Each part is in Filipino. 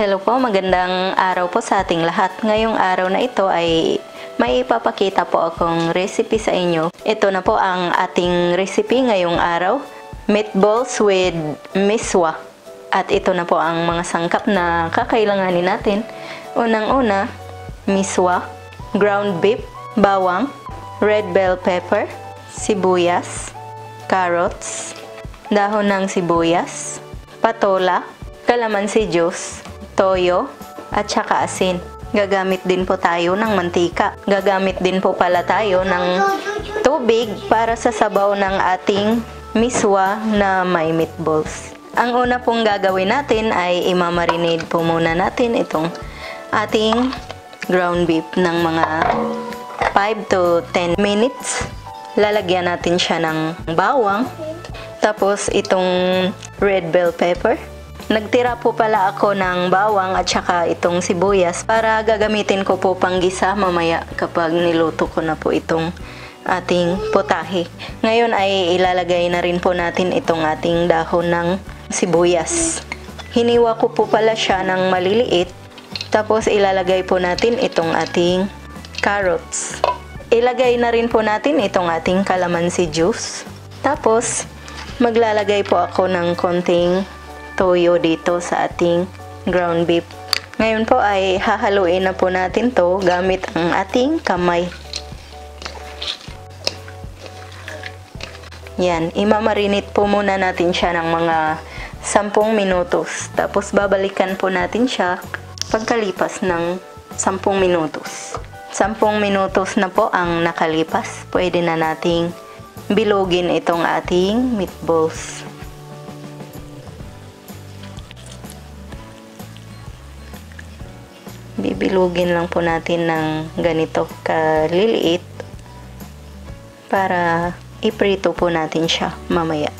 Hello po, magandang araw po sa ating lahat. Ngayong araw na ito ay may ipapakita po akong recipe sa inyo. Ito na po ang ating recipe ngayong araw. Meatballs with miswa. At ito na po ang mga sangkap na kakailanganin natin. Unang-una, miswa, ground beef, bawang, red bell pepper, sibuyas, carrots, dahon ng sibuyas, patola, kalamansi juice, toyo, at saka asin. Gagamit din po tayo ng mantika. Gagamit din po pala tayo ng tubig para sa sabaw ng ating miswa na may meatballs. Ang una pong gagawin natin ay imamarinate po muna natin itong ating ground beef ng mga 5 to 10 minutes. Lalagyan natin siya ng bawang. Tapos itong red bell pepper. Nagtira po pala ako ng bawang at saka itong sibuyas para gagamitin ko po panggisa mamaya kapag niluto ko na po itong ating putahe. Ngayon ay ilalagay na rin po natin itong ating dahon ng sibuyas. Hiniwa ko po pala siya ng maliliit. Tapos ilalagay po natin itong ating carrots. Ilagay na rin po natin itong ating calamansi juice. Tapos maglalagay po ako ng konting toyo dito sa ating ground beef. Ngayon po ay hahaluin na po natin to gamit ang ating kamay. Yan, imamarinate po muna natin siya ng mga 10 minutos. Tapos babalikan po natin siya pagkalipas ng 10 minutos. 10 minutos na po ang nakalipas. Pwede na nating bilugin itong ating meatballs. Bibilugin lang po natin ng ganito kaliliit para iprito po natin siya mamaya.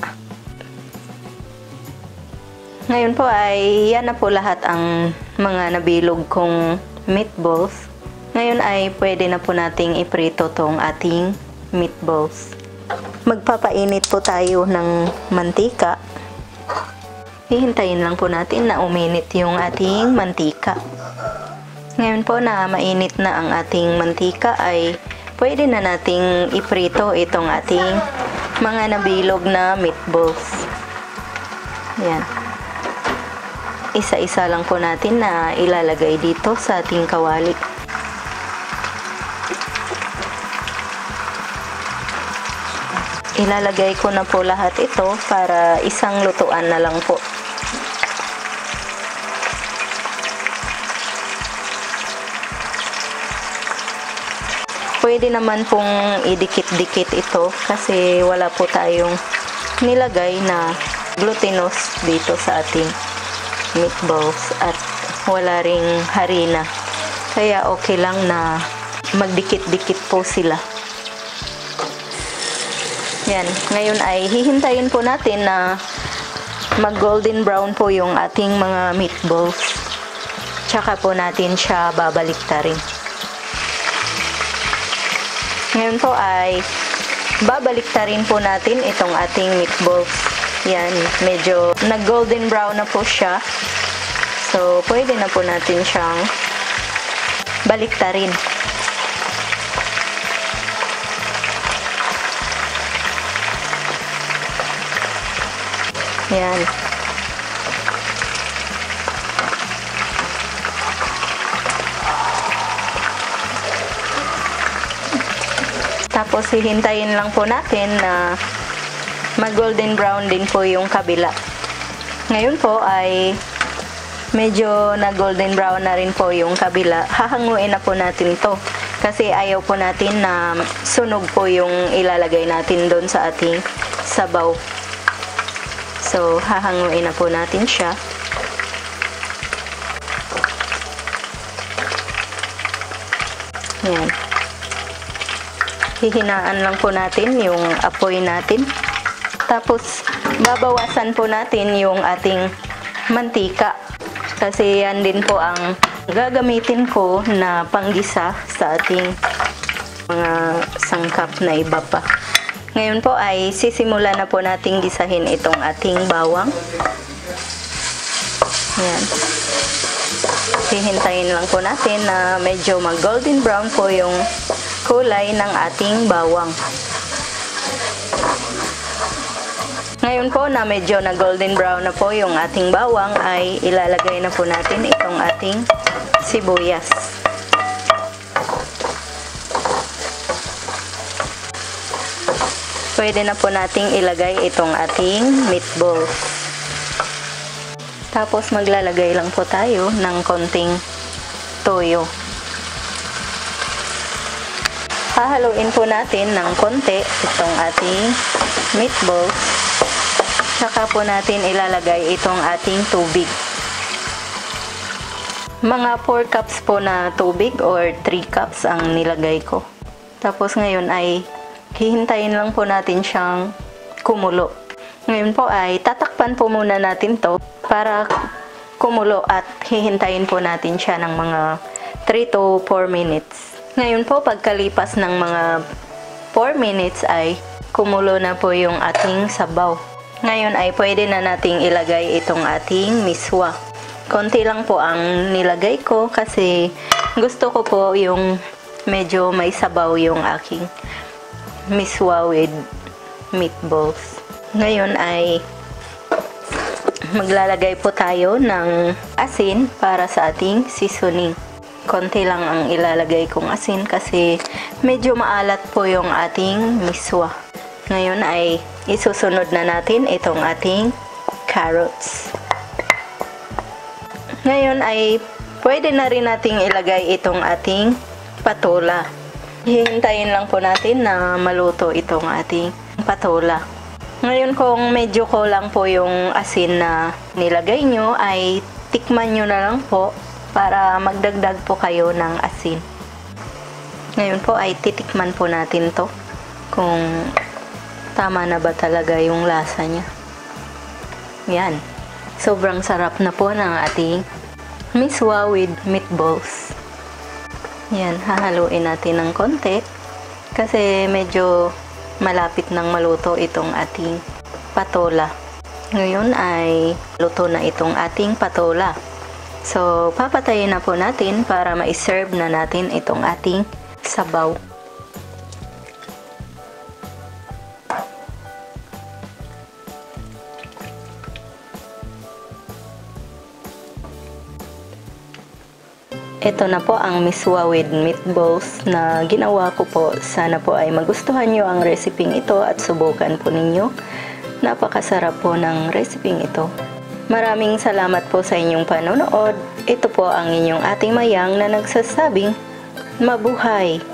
Ngayon po ay yan na po lahat ang mga nabilog kong meatballs. Ngayon ay pwede na po nating iprito tong ating meatballs. Magpapainit po tayo ng mantika. Hihintayin lang po natin na uminit yung ating mantika. Ngayon po na mainit na ang ating mantika ay pwede na nating iprito itong ating mga nabilog na meatballs. Yan. Isa-isa lang po natin na ilalagay dito sa ating kawali. Ilalagay ko na po lahat ito para isang lutuan na lang po. Pwede naman pong idikit-dikit ito kasi wala po tayong nilagay na glutinous dito sa ating meatballs at wala ring harina. Kaya okay lang na magdikit-dikit po sila. Yan. Ngayon ay hihintayin po natin na mag golden brown po yung ating mga meatballs. Tsaka po natin siya babaliktarin. Ngayon po ay babaliktarin po natin itong ating meatballs. Yan, medyo nag-golden brown na po siya. So, pwede na po natin siyang baliktarin. Yan. Tapos hihintayin lang po natin na mag-golden brown din po yung kabila. Ngayon po ay medyo na-golden brown na rin po yung kabila. Hahanguin na po natin to kasi ayaw po natin na sunog po yung ilalagay natin doon sa ating sabaw. So, hahanguin na po natin siya. Yan. Hihinaan lang po natin yung apoy natin. Tapos, babawasan po natin yung ating mantika. Kasi yan din po ang gagamitin ko na panggisa sa ating mga sangkap na iba pa. Ngayon po ay sisimula na po nating gisahin itong ating bawang. Yan. Hihintayin lang po natin na medyo mag golden brown po yung kulay ng ating bawang. Ngayon po na medyo na golden brown na po yung ating bawang, ay ilalagay na po natin itong ating sibuyas. Pwede na po nating ilagay itong ating meatballs. Tapos maglalagay lang po tayo ng konting toyo. Hahaluin po natin ng konti itong ating meatballs. Saka po natin ilalagay itong ating tubig. Mga 4 cups po na tubig or 3 cups ang nilagay ko. Tapos ngayon ay hihintayin lang po natin siyang kumulo. Ngayon po ay tatakpan po muna natin to para kumulo at hihintayin po natin siya ng mga 3 to 4 minutes. Ngayon po pagkalipas ng mga 4 minutes ay kumulo na po yung ating sabaw. Ngayon ay pwede na nating ilagay itong ating miswa. Konti lang po ang nilagay ko kasi gusto ko po yung medyo may sabaw yung aking miswa with meatballs. Ngayon ay maglalagay po tayo ng asin para sa ating seasoning. Konti lang ang ilalagay kong asin kasi medyo maalat po yung ating miswa. Ngayon ay isusunod na natin itong ating carrots. Ngayon ay pwede na rin nating ilagay itong ating patola. Hihintayin lang po natin na maluto itong ating patola. Ngayon kung medyo kulang po yung asin na nilagay nyo, ay tikman nyo na lang po para magdagdag po kayo ng asin. Ngayon po ay titikman po natin to kung tama na ba talaga yung lasa niya. Yan. Sobrang sarap na po ng ating miswa with meatballs. Yan. Hahaluin natin ng konti kasi medyo malapit nang maluto itong ating patola. Ngayon ay luto na itong ating patola. So, papatayin na po natin para ma-serve na natin itong ating sabaw. Ito na po ang miswa with meatballs na ginawa ko po. Sana po ay magustuhan nyo ang reseping ito at subukan po ninyo. Napakasarap po ng reseping ito. Maraming salamat po sa inyong panonood. Ito po ang inyong ating mayang na nagsasabing, mabuhay!